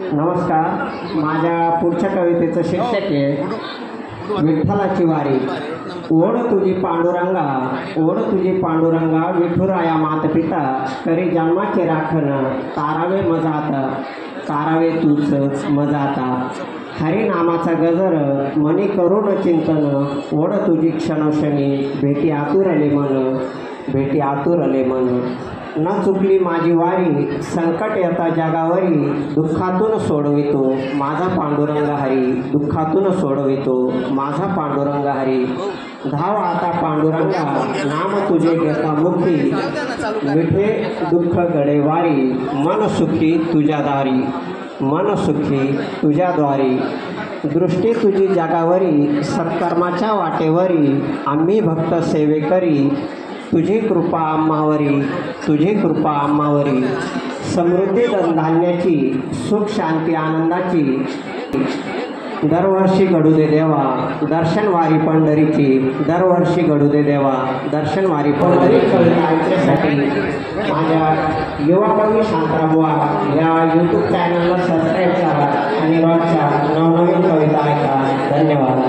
नमस्कार. माझ्या पुढच्या कवितेचं शीर्षक आहे विठ्ठलाची वारी. ओढ तुझी पांडुरंगा, ओढ तुझी पांडुरंगा, विठुराया मातपिता, करी जन्माचे राखण, तारावे मजात, तारावे तूच मजाता. हरिनामाचा गजर मनी करुण चिंतन, ओढ तुझी क्षणोक्षणी, भेटी आतुरले मन, भेटी आतुरले मन. न चुकली माझी वारी, संकट येता जगावरी, दुःखातून सोडवितो माझा पांडुरंग हरी, दुःखातून सोडवितो माझा पांडुरंग हरी. धाव आता पांडुरंगा, नाम तुझे घेता मुक्ती, मिठे दुःख गडे वारी, मन सुखी तुझ्या दारी, मन सुखी तुझ्या द्वारी. दृष्टी तुझी जगावरी, सत्कर्माच्या वाटेवरी, आम्ही भक्त सेवेकरी, तुझी कृपा आम्हावरी, तुझी कृपा आम्हावरी. समृद्धी धनधान्याची, सुख शांती आनंदाची, दरवर्षी घडू दे देवा दर्शनवारी पंढरीची, दरवर्षी घडू दे देवा दर्शनवारी पंढरी. कविता ऐकण्यासाठी माझ्या युवा कवी शांताराम वाघ या यूट्यूब चॅनलला सबस्क्राईब करा आणि रोजच्या नवनवीन कविता ऐका. धन्यवाद.